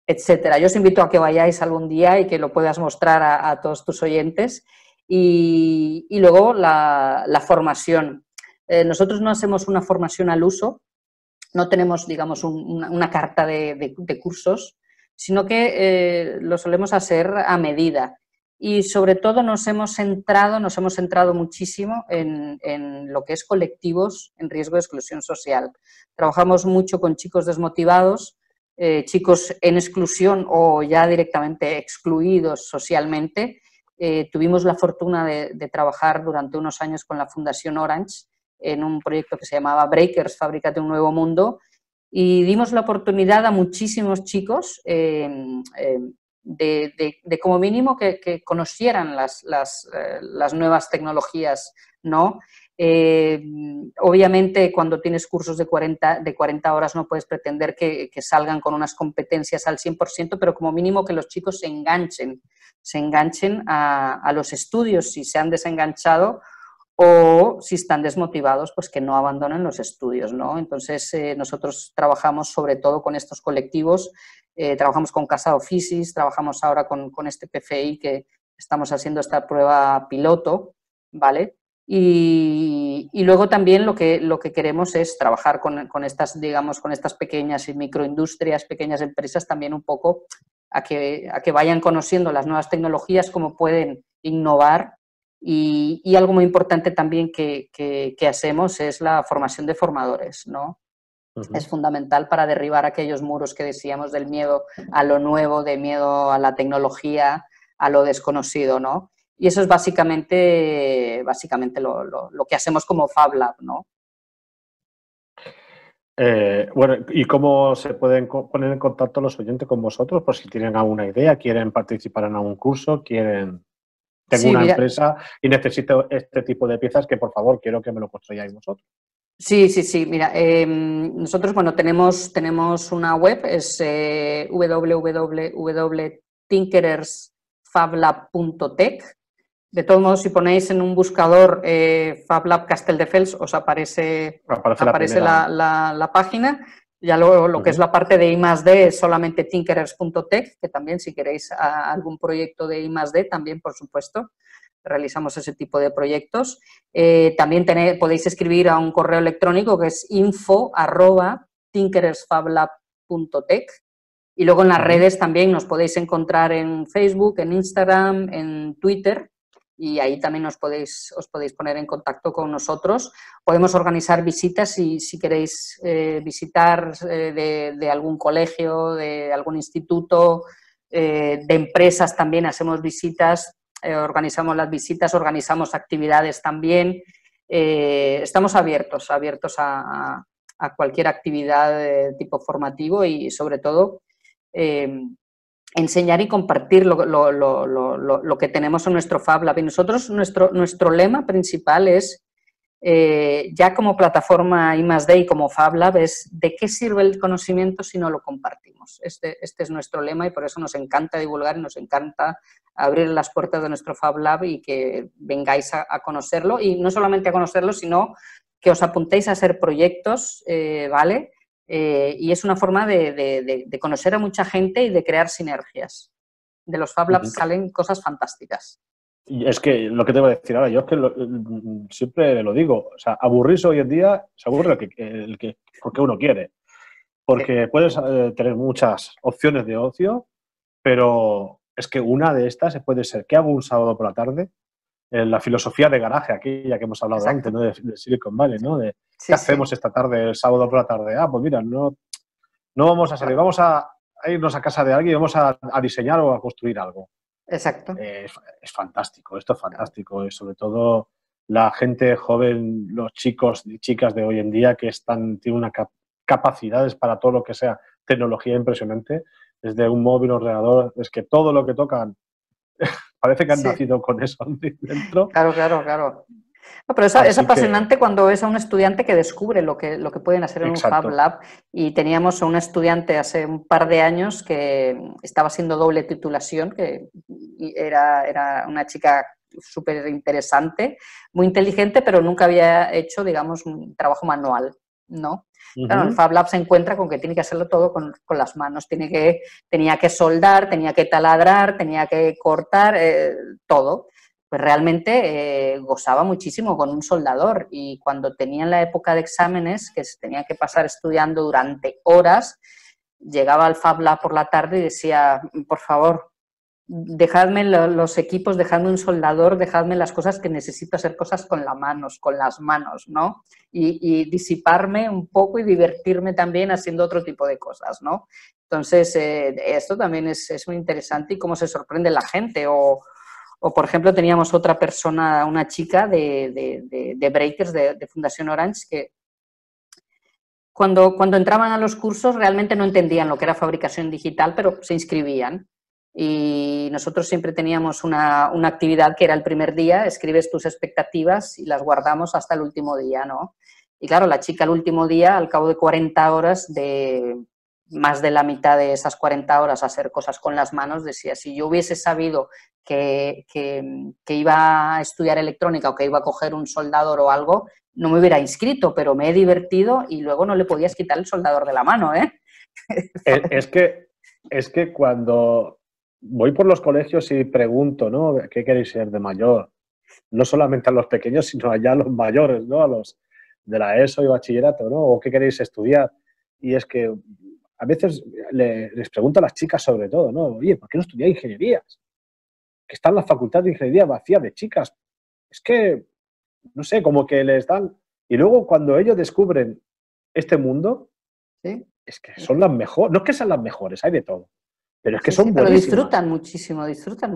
[SPEAKER 3] etcétera. Yo os invito a que vayáis algún día y que lo puedas mostrar a todos tus oyentes. Y luego la formación. Nosotros no hacemos una formación al uso, no tenemos, digamos, una carta de cursos, sino que lo solemos hacer a medida. Y sobre todo nos hemos centrado muchísimo en lo que es colectivos en riesgo de exclusión social. Trabajamos mucho con chicos desmotivados, chicos en exclusión o ya directamente excluidos socialmente. Tuvimos la fortuna de trabajar durante unos años con la Fundación Orange en un proyecto que se llamaba Breakers, Fábricate un Nuevo Mundo, y dimos la oportunidad a muchísimos chicos de como mínimo que conocieran las nuevas tecnologías, ¿no? Obviamente, cuando tienes cursos de 40 horas no puedes pretender que salgan con unas competencias al 100%, pero como mínimo que los chicos se enganchen a los estudios si se han desenganchado, o si están desmotivados, pues que no abandonen los estudios, ¿no? Entonces, nosotros trabajamos sobre todo con estos colectivos, trabajamos con Casa Oficis, trabajamos ahora con este PFI que estamos haciendo esta prueba piloto, ¿vale? Y luego también lo que queremos es trabajar con estas, digamos, con estas pequeñas y microindustrias, pequeñas empresas, también un poco a que vayan conociendo las nuevas tecnologías, cómo pueden innovar Y algo muy importante también que hacemos es la formación de formadores, ¿no? Es fundamental para derribar aquellos muros que decíamos del miedo a lo nuevo, de miedo a la tecnología, a lo desconocido, ¿no? Y eso es básicamente lo que hacemos como Fab Lab, ¿no?
[SPEAKER 2] Bueno, ¿y cómo se pueden poner en contacto los oyentes con vosotros? Por si tienen alguna idea, quieren participar en algún curso, tengo
[SPEAKER 3] Sí,
[SPEAKER 2] una
[SPEAKER 3] mira,
[SPEAKER 2] empresa y necesito este tipo de piezas que por favor quiero que me lo construyáis vosotros.
[SPEAKER 3] sí. Mira, nosotros, bueno, tenemos una web, es www.tinkerersfablab.tech. De todos modos, si ponéis en un buscador Fab Lab Castelldefels, os aparece
[SPEAKER 2] Aparece la primera.
[SPEAKER 3] la página. Ya lo que es la parte de I+D es solamente tinkerers.tech, que también si queréis algún proyecto de I+D, también, por supuesto, realizamos ese tipo de proyectos. También podéis escribir a un correo electrónico que es info@tinkerersfablab.tech. Y luego en las redes también nos podéis encontrar en Facebook, en Instagram, en Twitter, y ahí también os podéis poner en contacto con nosotros. Podemos organizar visitas si queréis visitar de algún colegio, de algún instituto, de empresas también hacemos visitas, organizamos las visitas, organizamos actividades también. Estamos abiertos a cualquier actividad de tipo formativo y sobre todo enseñar y compartir lo que tenemos en nuestro Fab Lab. Y nosotros, nuestro lema principal es, ya como plataforma I+D y como Fab Lab, es ¿de qué sirve el conocimiento si no lo compartimos? Este es nuestro lema y por eso nos encanta divulgar y nos encanta abrir las puertas de nuestro Fab Lab y que vengáis a conocerlo. Y no solamente a conocerlo, sino que os apuntéis a hacer proyectos, ¿vale? Y es una forma de conocer a mucha gente y de crear sinergias. De los Fab Labs salen cosas fantásticas.
[SPEAKER 2] Y es que lo que te voy a decir ahora, yo es que siempre lo digo, o sea, aburrirse hoy en día se aburre porque uno quiere. Porque puedes tener muchas opciones de ocio, pero es que una de estas puede ser, ¿qué hago un sábado por la tarde? La filosofía de garaje, aquella que hemos hablado antes, ¿no? de Silicon Valley, ¿no? ¿Qué hacemos esta tarde, el sábado por la tarde? Pues mira, no vamos a salir, vamos a irnos a casa de alguien y vamos a diseñar o a construir algo.
[SPEAKER 3] Exacto.
[SPEAKER 2] Es fantástico, esto es fantástico. Y sobre todo la gente joven, los chicos y chicas de hoy en día que tienen una capacidades para todo lo que sea tecnología impresionante, desde un móvil, ordenador, es que todo lo que tocan parece que han nacido con eso dentro.
[SPEAKER 3] Claro. No, pero es apasionante cuando ves a un estudiante que descubre lo que pueden hacer en un Fab Lab. Y teníamos a un estudiante hace un par de años que estaba haciendo doble titulación, que era una chica súper interesante, muy inteligente, pero nunca había hecho, digamos, un trabajo manual, ¿no? Claro, en el Fab Lab se encuentra con que tiene que hacerlo todo con las manos. Tenía que soldar, tenía que taladrar, tenía que cortar, todo. Pues realmente gozaba muchísimo con un soldador y cuando tenían la época de exámenes, que se tenía que pasar estudiando durante horas, llegaba al Fab Lab por la tarde y decía, por favor, dejadme los equipos, dejadme un soldador, dejadme las cosas que necesito hacer cosas con las manos, ¿no? Y disiparme un poco y divertirme también haciendo otro tipo de cosas, ¿no? Entonces, esto también es muy interesante y cómo se sorprende la gente. O, por ejemplo, teníamos otra persona, una chica de Breakers, de Fundación Orange, que cuando entraban a los cursos realmente no entendían lo que era fabricación digital, pero se inscribían. Y nosotros siempre teníamos una actividad que era el primer día, escribes tus expectativas y las guardamos hasta el último día, ¿no? Y claro, la chica el último día, al cabo de 40 horas, más de la mitad de esas 40 horas hacer cosas con las manos, decía, si yo hubiese sabido que iba a estudiar electrónica o que iba a coger un soldador o algo, no me hubiera inscrito, pero me he divertido y luego no le podías quitar el soldador de la mano, ¿eh?
[SPEAKER 2] Es que cuando voy por los colegios y pregunto, ¿no? ¿Qué queréis ser de mayor? No solamente a los pequeños, sino allá a los mayores, ¿no? A los de la ESO y bachillerato, ¿no? ¿O qué queréis estudiar? Y es que a veces les pregunto a las chicas sobre todo, ¿no? Oye, ¿por qué no estudiáis ingenierías? Que están las facultades de ingeniería vacías de chicas. es que, no sé, como que les dan... Y luego cuando ellos descubren este mundo,
[SPEAKER 3] Sí,
[SPEAKER 2] es que son las mejores, no es que sean las mejores, hay de todo, pero es que
[SPEAKER 3] sí, sí,
[SPEAKER 2] son
[SPEAKER 3] pero
[SPEAKER 2] buenísimas.
[SPEAKER 3] disfrutan muchísimo
[SPEAKER 2] Disfrutan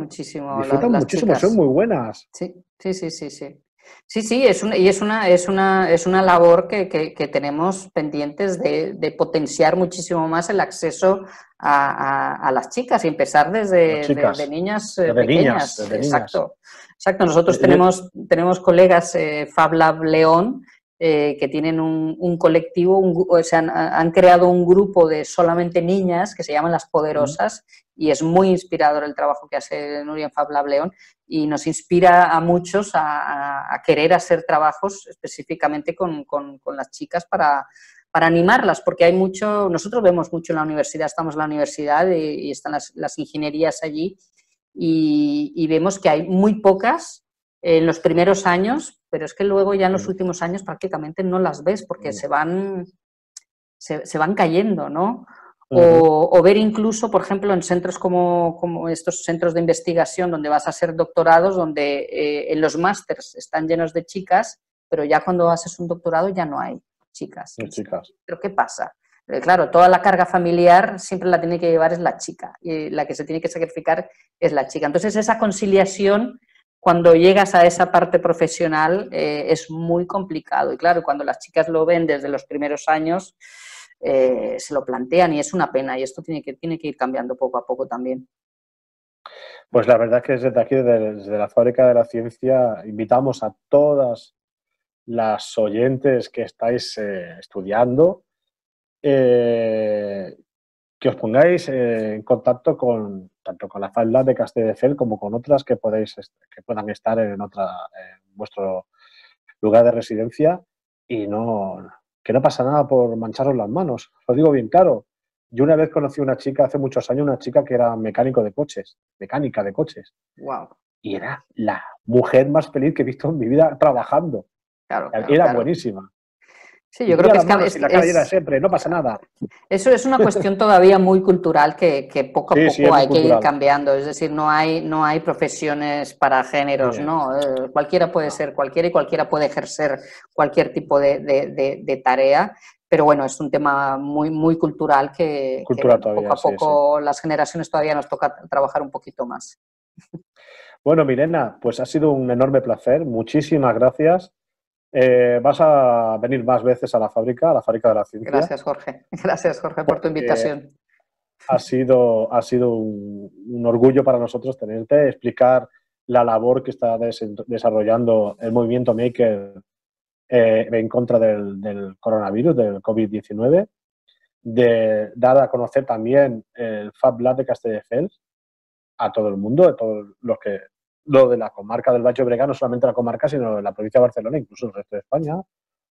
[SPEAKER 3] las
[SPEAKER 2] muchísimo, son
[SPEAKER 3] chicas.
[SPEAKER 2] muy buenas.
[SPEAKER 3] Sí, sí, sí, sí, sí. Sí, sí, es una labor que tenemos pendientes de potenciar muchísimo más el acceso a las chicas y empezar
[SPEAKER 2] Las
[SPEAKER 3] de
[SPEAKER 2] chicas,
[SPEAKER 3] niñas
[SPEAKER 2] desde niñas,
[SPEAKER 3] pequeñas.
[SPEAKER 2] desde niñas.
[SPEAKER 3] Exacto, exacto. Nosotros
[SPEAKER 2] Yo-
[SPEAKER 3] tenemos colegas Fab Lab León que tienen un colectivo, o sea, han creado un grupo de solamente niñas que se llaman Las Poderosas y es muy inspirador el trabajo que hace Nuria en Fab Lab León y nos inspira a muchos a querer hacer trabajos específicamente con las chicas para animarlas, porque hay mucho, nosotros vemos mucho en la universidad, estamos en la universidad y están las ingenierías allí y vemos que hay muy pocas en los primeros años, pero es que luego ya en los últimos años prácticamente no las ves porque se van cayendo, ¿no? O ver incluso, por ejemplo, en centros como estos centros de investigación donde vas a hacer doctorados, donde en los másters están llenos de chicas, pero ya cuando haces un doctorado ya no hay chicas.
[SPEAKER 2] chicas.
[SPEAKER 3] ¿Pero qué pasa? Claro, toda la carga familiar siempre la tiene que llevar es la chica y la que se tiene que sacrificar es la chica. Entonces, esa conciliación, cuando llegas a esa parte profesional, es muy complicado. Y claro, cuando las chicas lo ven desde los primeros años, se lo plantean y es una pena y esto tiene que ir cambiando poco a poco también.
[SPEAKER 2] Pues la verdad es que desde aquí, desde la Fábrica de la Ciencia, invitamos a todas las oyentes que estáis estudiando que os pongáis en contacto tanto con la Fab Lab de Castelldefels como con otras que puedan estar en vuestro lugar de residencia y que no pasa nada por mancharos las manos. Os lo digo bien claro. Yo una vez conocí a una chica, hace muchos años, una chica que era mecánica de coches.
[SPEAKER 3] Wow.
[SPEAKER 2] Y era la mujer más feliz que he visto en mi vida trabajando.
[SPEAKER 3] Claro, claro,
[SPEAKER 2] Era
[SPEAKER 3] claro.
[SPEAKER 2] buenísima.
[SPEAKER 3] Sí,
[SPEAKER 2] Y
[SPEAKER 3] yo creo
[SPEAKER 2] tenía
[SPEAKER 3] que
[SPEAKER 2] las manos y la cara llena de siempre, no pasa nada.
[SPEAKER 3] eso es una cuestión todavía muy cultural que poco a
[SPEAKER 2] Sí, sí, es
[SPEAKER 3] poco
[SPEAKER 2] muy
[SPEAKER 3] hay que ir
[SPEAKER 2] cultural.
[SPEAKER 3] cambiando. Es decir, no hay profesiones para géneros, ¿no? Cualquiera puede ser cualquiera y cualquiera puede ejercer cualquier tipo de tarea. Pero bueno, es un tema muy, muy cultural que
[SPEAKER 2] Cultural
[SPEAKER 3] bueno, poco
[SPEAKER 2] todavía,
[SPEAKER 3] a
[SPEAKER 2] sí, sí.
[SPEAKER 3] poco las generaciones todavía nos toca trabajar un poquito más.
[SPEAKER 2] Bueno, Milena, pues ha sido un enorme placer. Muchísimas gracias. Vas a venir más veces a la Fábrica de la Ciencia,
[SPEAKER 3] Gracias, Jorge. Gracias, Jorge, por tu
[SPEAKER 2] porque
[SPEAKER 3] invitación.
[SPEAKER 2] ha sido un orgullo para nosotros tenerte, explicar la labor que está desarrollando el movimiento Maker en contra del coronavirus, del COVID-19, de dar a conocer también el Fab Lab de Castelldefels a todo el mundo, a todos los que lo de la comarca del Baix Llobregat, no solamente la comarca, sino de la provincia de Barcelona, incluso el resto de España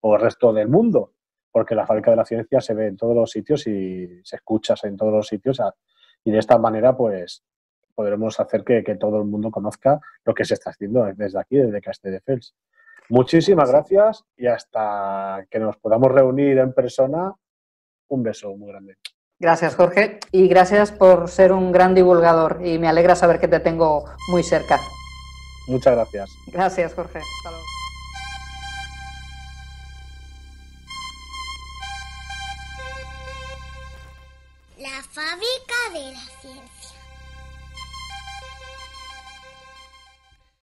[SPEAKER 2] o el resto del mundo, porque la Fábrica de la Ciencia se ve en todos los sitios y se escucha en todos los sitios y de esta manera pues podremos hacer que todo el mundo conozca lo que se está haciendo desde aquí, desde Castelldefels. Muchísimas gracias y hasta que nos podamos reunir en persona, un beso muy grande.
[SPEAKER 3] Gracias, Jorge, y gracias por ser un gran divulgador y me alegra saber que te tengo muy cerca.
[SPEAKER 2] Muchas gracias.
[SPEAKER 3] Gracias, Jorge. Hasta luego.
[SPEAKER 1] La Fábrica de la Ciencia.